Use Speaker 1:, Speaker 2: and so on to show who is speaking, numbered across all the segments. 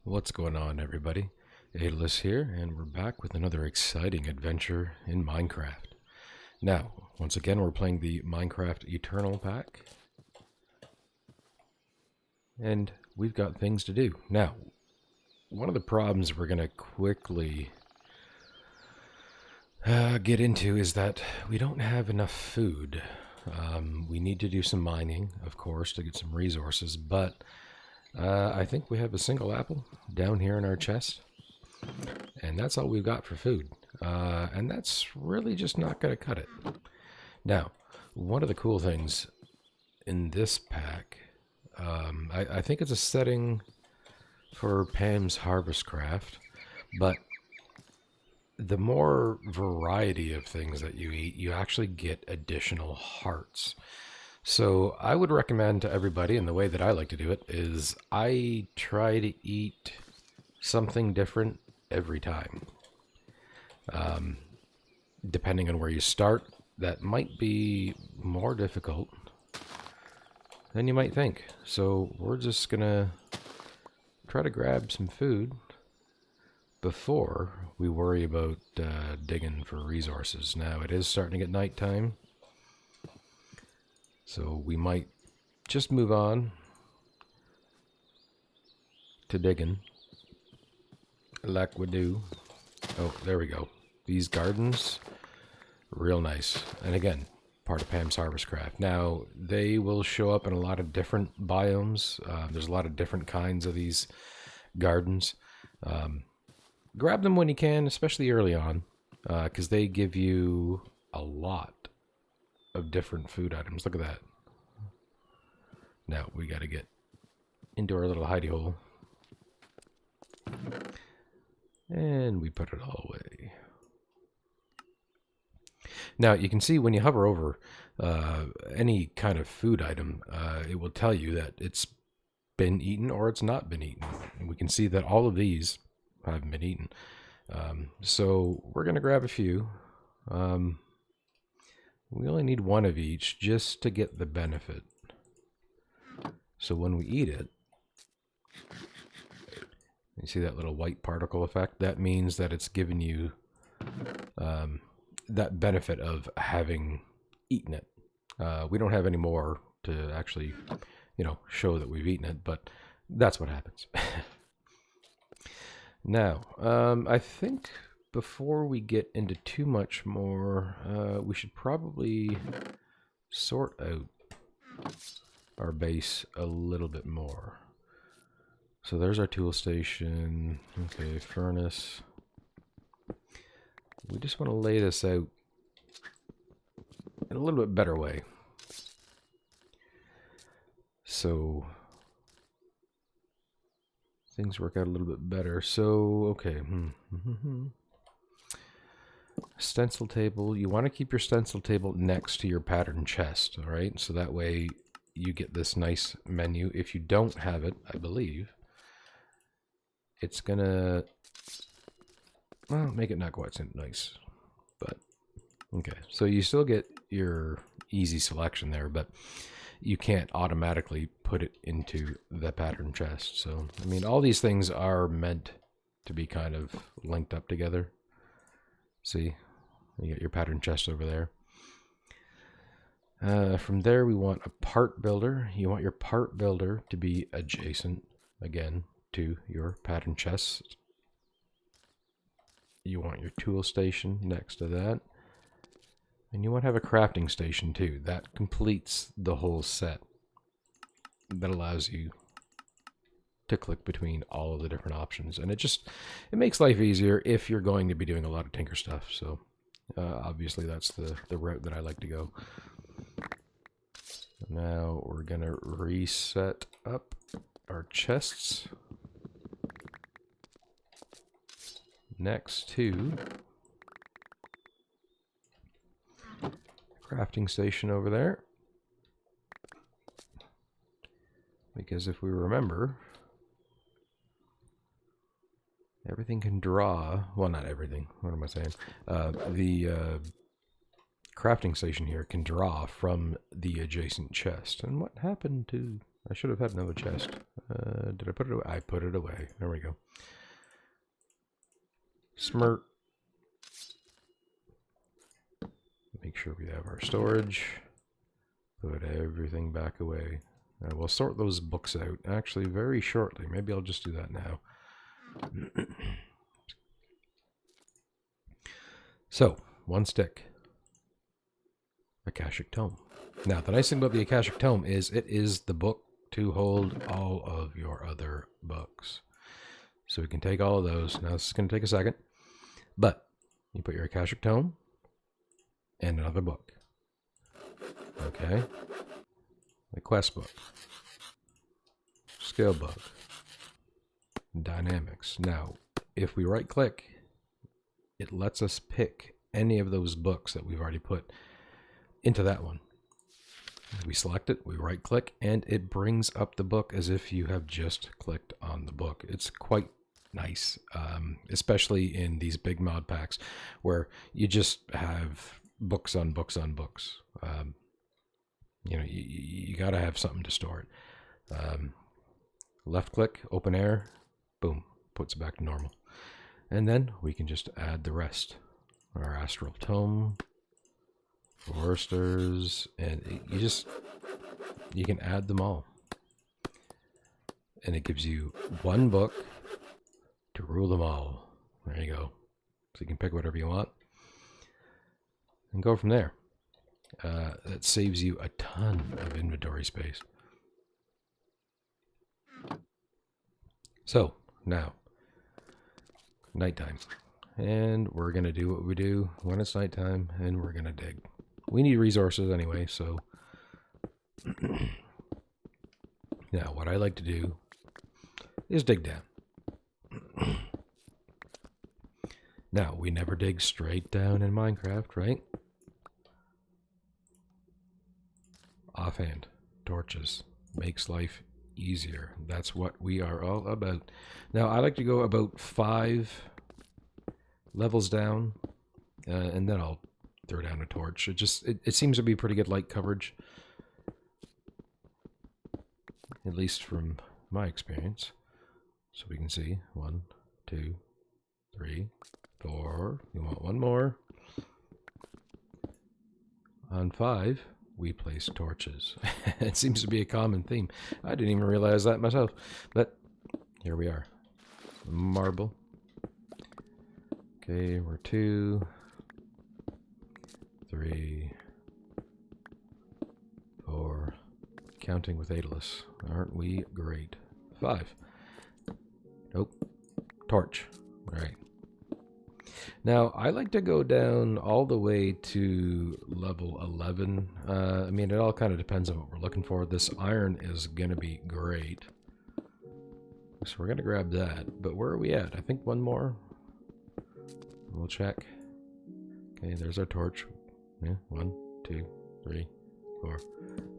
Speaker 1: What's going on, everybody? Aeolus here, and we're back with another exciting adventure in Minecraft. Now, once again, we're playing the Minecraft Eternal pack, and we've got things to do. Now, one of the problems we're going to quickly get into is that we don't have enough food. We need to do some mining, of course, to get some resources, but I think we have a single apple down here in our chest, and that's all we've got for food. And that's really just not going to cut it. Now, one of the cool things in this pack, I think it's a setting for Pam's Harvest Craft, but the more variety of things that you eat, you actually get additional hearts. So I would recommend to everybody, and the way that I like to do it is I try to eat something different every time. Depending on where you start, that might be more difficult than you might think. So we're just gonna try to grab some food before we worry about digging for resources. Now it is starting to get nighttime, so we might just move on to digging like we do. Oh, there we go. These gardens, real nice. And again, part of Pam's Harvest Craft. Now, they will show up in a lot of different biomes. There's a lot of different kinds of these gardens. Grab them when you can, especially early on, because they give you a lot of different food items. Look at that. Now, we got to get into our little hidey hole. And we put it all away. Now, you can see when you hover over any kind of food item, it will tell you that it's been eaten or it's not been eaten. And we can see that all of these haven't been eaten. So we're going to grab a few. We only need one of each just to get the benefit. So when we eat it, you see that little white particle effect? That means that it's giving you that benefit of having eaten it. We don't have any more to actually, show that we've eaten it, but that's what happens. Now, I think before we get into too much more, we should probably sort out our base a little bit more. So there's our tool station. Okay, furnace. We just want to lay this out in a little bit better way. So things work out a little bit better. So, okay. Stencil table. You want to keep your stencil table next to your pattern chest, all right? So that way you get this nice menu. If you don't have it, I believe, it's gonna, well, make it not quite so nice, but okay. So you still get your easy selection there, but you can't automatically put it into the pattern chest. So, I mean, all these things are meant to be kind of linked up together. See, you got your pattern chest over there. From there, we want a part builder. You want your part builder to be adjacent, again, to your pattern chest. You want your tool station next to that. And you want to have a crafting station too. That completes the whole set. That allows you to click between all of the different options. And it makes life easier if you're going to be doing a lot of tinker stuff. So obviously that's the route that I like to go. Now we're going to reset up our chests next to crafting station over there, because if we remember, everything can draw, well, not everything, what am I saying, the crafting station here can draw from the adjacent chest. And what happened to I should have had another chest. Did I put it away? I put it away. There we go. Smirt. Make sure we have our storage. Put everything back away. We'll sort those books out actually very shortly. Maybe I'll just do that now. So, one stick. Akashic Tome. Now, the nice thing about the Akashic Tome is it is the book to hold all of your other books. So we can take all of those. Now, this is going to take a second. But you put your Akashic Tome and another book. Okay. The quest book. Skill book. Dynamics. Now, if we right click, it lets us pick any of those books that we've already put into that one. We select it, we right click, and it brings up the book as if you have just clicked on the book. It's quite nice, especially in these big mod packs where you just have books on books on books. You know, you got to have something to store it. Left click, open air, boom, puts it back to normal. And then we can just add the rest. Our Astral Tome, Foresters, and you can add them all. And it gives you one book to rule them all. There you go. So you can pick whatever you want and go from there. That saves you a ton of inventory space. So, now, nighttime. And we're going to do what we do when it's nighttime, and we're going to dig. We need resources anyway, so... Now, what I like to do is dig down. Now, we never dig straight down in Minecraft, right? Offhand. Torches. Makes life easier. That's what we are all about. Now, I like to go about 5 levels down, and then I'll throw down a torch. It seems to be pretty good light coverage, at least from my experience. So we can see 1, 2, 3, 4. We want one more. On 5, we place torches. It seems to be a common theme. I didn't even realize that myself, but here we are. Marble. Okay, we're 2, 3, 4. Counting with Aeolus. Aren't we great? 5. Nope. Torch. All right. Now, I like to go down all the way to level 11. I mean, it all kind of depends on what we're looking for. This iron is going to be great. So we're going to grab that. But where are we at? I think one more. We'll check. Okay, there's our torch. Yeah, 1, 2, 3, 4,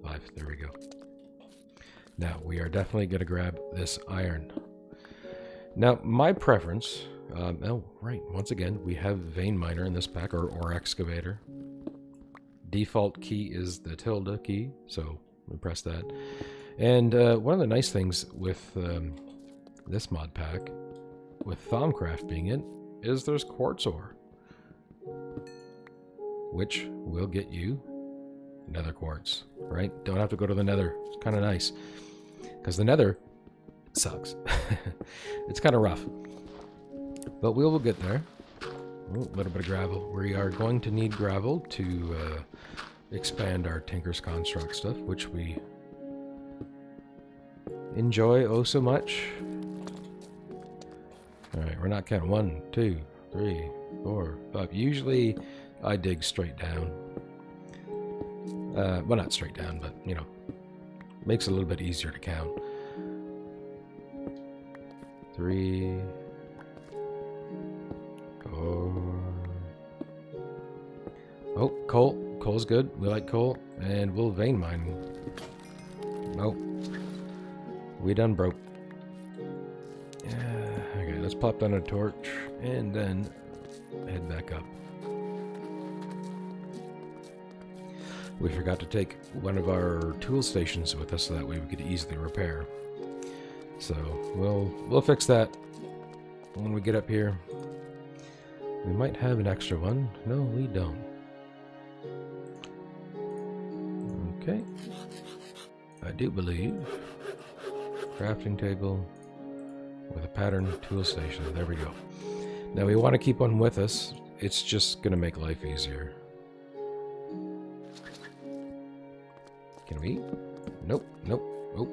Speaker 1: 5. There we go. Now, we are definitely going to grab this iron. Now, my preference... oh, right. Once again, we have vein miner in this pack, or excavator. Default key is the tilde key, so we press that. And one of the nice things with this mod pack, with Thaumcraft being in, is there's quartz ore, which will get you nether quartz, right? Don't have to go to the nether. It's kind of nice, because the nether sucks. It's kind of rough. But we will get there. Oh, a little bit of gravel. We are going to need gravel to expand our Tinker's Construct stuff, which we enjoy oh so much. Alright, we're not counting 1, 2, 3, 4, 5. Usually I dig straight down. Well, not straight down, but, you know, makes it a little bit easier to count. 3... 4. Oh, coal. Coal's good. We like coal. And we'll vein mine. Nope. We done broke. Okay, let's pop down a torch and then head back up. We forgot to take one of our tool stations with us so that way we could easily repair. So we'll fix that when we get up here. We might have an extra one. No, we don't. Okay. I do believe crafting table with a pattern tool station. There we go. Now we want to keep one with us. It's just going to make life easier. Can we eat? Nope, nope, nope.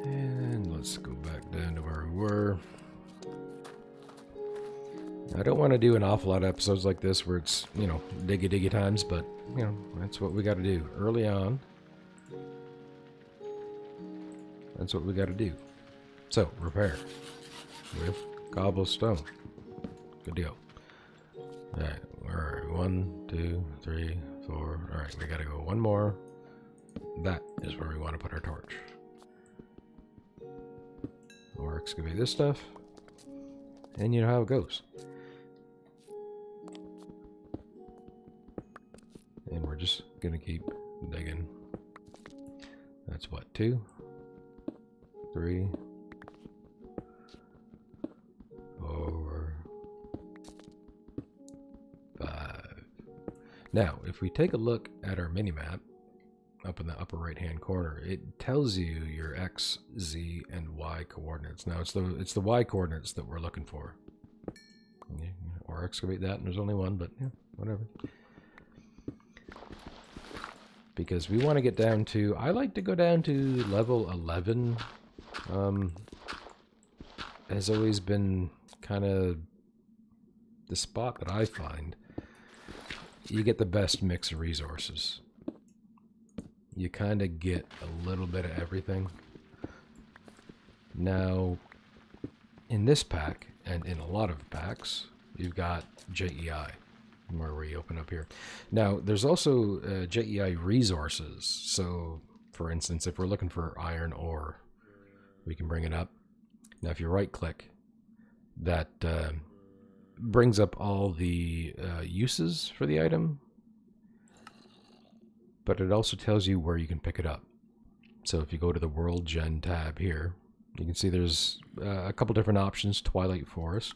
Speaker 1: And let's go back down to where we were. I don't want to do an awful lot of episodes like this where it's, you know, diggy times, but, you know, that's what we got to do early on. That's what we got to do. So, repair with cobblestone. Good deal. Alright, where are we? 1, 2, 3, 4. Alright, we got to go one more. That is where we want to put our torch. Or excavate this stuff. And you know how it goes. And we're just gonna keep digging. That's what, 2, 3, 4, 5. Now, if we take a look at our mini-map up in the upper right-hand corner, it tells you your X, Z, and Y coordinates. Now, it's the Y coordinates that we're looking for. Okay, or excavate that, and there's only one, but yeah, whatever. Because we want to get down to, I like to go down to level 11. Has always been kind of the spot that I find you get the best mix of resources. You kind of get a little bit of everything. Now, in this pack, and in a lot of packs, you've got JEI. Where we open up here. Now, there's also JEI resources. So, for instance, if we're looking for iron ore, we can bring it up. Now, if you right-click, that brings up all the uses for the item, but it also tells you where you can pick it up. So, if you go to the World Gen tab here, you can see there's a couple different options. Twilight Forest,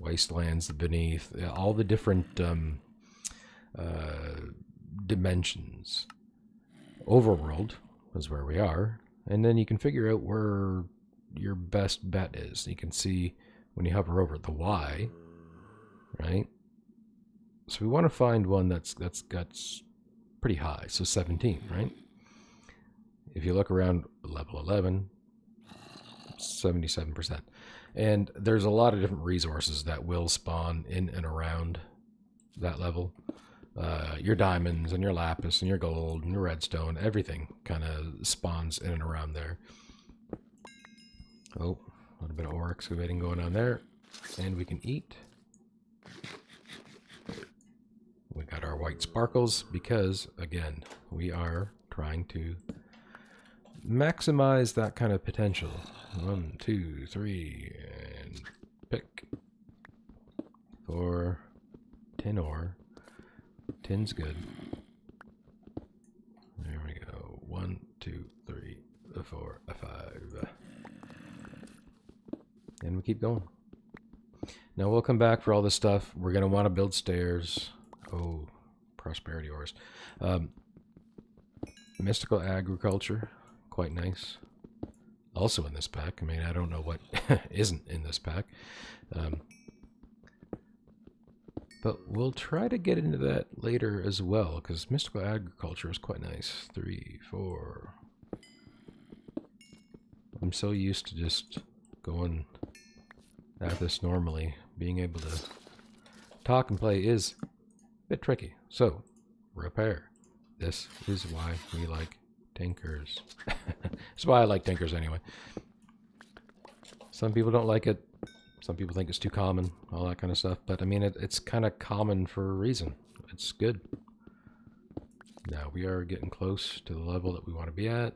Speaker 1: Wastelands Beneath, all the different dimensions. Overworld is where we are, and then you can figure out where your best bet is. You can see when you hover over the Y, right? So we want to find one that's pretty high, so 17, right? If you look around level 11, 77%. And there's a lot of different resources that will spawn in and around that level. Your diamonds and your lapis and your gold and your redstone, everything kind of spawns in and around there. Oh, a little bit of ore excavating going on there. And we can eat. We got our white sparkles because, again, we are trying to maximize that kind of potential. 1, 2, 3, and pick. 4, 10 ore. 10's good. There we go. 1, 2, 3, 4, 5. And we keep going. Now we'll come back for all this stuff. We're going to want to build stairs. Oh, prosperity ores. Mystical agriculture. Quite nice. Also in this pack. I mean, I don't know what isn't in this pack. But we'll try to get into that later as well, because mystical agriculture is quite nice. 3, 4. I'm so used to just going at this normally. Being able to talk and play is a bit tricky. So, repair. This is why we like tinkers. That's why I like tinkers anyway. Some people don't like it. Some people think it's too common, all that kind of stuff. But I mean, it's kind of common for a reason. It's good. Now we are getting close to the level that we want to be at.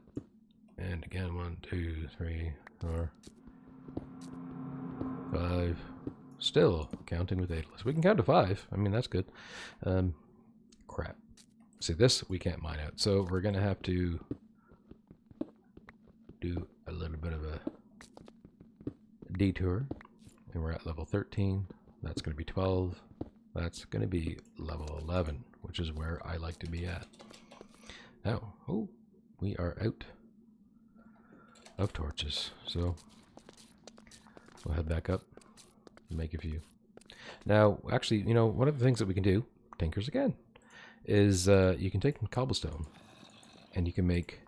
Speaker 1: And again, 1, 2, 3, 4. 5. Still counting with 8. We can count to 5. I mean, that's good. Crap. See, this we can't mine out. So we're going to have to do a little bit of a detour. And we're at level 13. That's going to be 12. That's going to be level 11, which is where I like to be at. Now, oh, we are out of torches. So we'll head back up and make a few. Now, actually, you know, one of the things that we can do, tinkers again, is you can take some cobblestone and you can make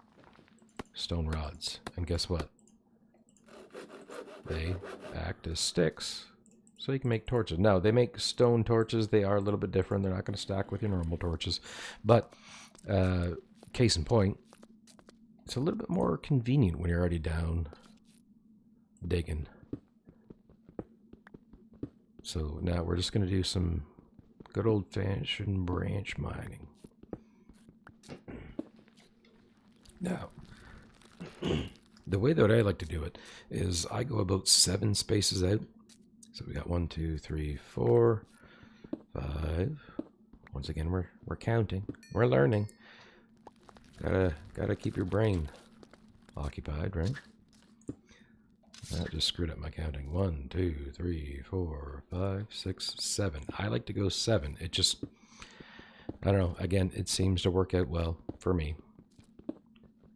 Speaker 1: stone rods. And guess what? They act as sticks, so you can make torches. Now, they make stone torches. They are a little bit different. They're not going to stack with your normal torches. But, case in point, it's a little bit more convenient when you're already down digging. So now we're just going to do some good old-fashioned branch mining. Now, the way that I like to do it is I go about 7 spaces out. So we got 1, 2, 3, 4, 5. Once again, we're counting. We're learning. Gotta keep your brain occupied, right? That just screwed up my counting. 1, 2, 3, 4, 5, 6, 7. I like to go 7. It just, I don't know. Again, it seems to work out well for me.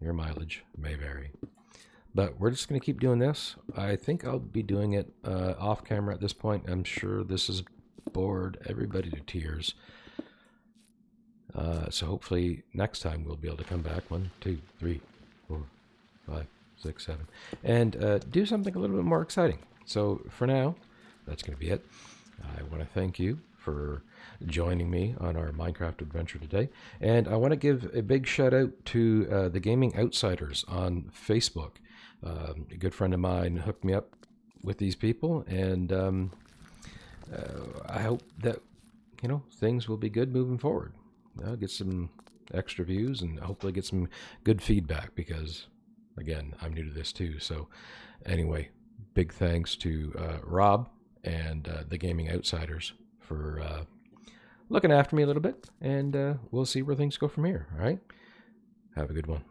Speaker 1: Your mileage may vary. But we're just going to keep doing this. I think I'll be doing it off camera at this point. I'm sure this has bored everybody to tears. So hopefully next time we'll be able to come back. 1, 2, 3, 4, 5, 6, 7. And do something a little bit more exciting. So for now, that's going to be it. I want to thank you for joining me on our Minecraft adventure today. And I want to give a big shout out to the Gaming Outsiders on Facebook. A good friend of mine hooked me up with these people, and I hope that, you know, things will be good moving forward. I'll get some extra views and hopefully get some good feedback because, again, I'm new to this too. So anyway, big thanks to Rob and the Gaming Outsiders for looking after me a little bit, and we'll see where things go from here. All right, have a good one.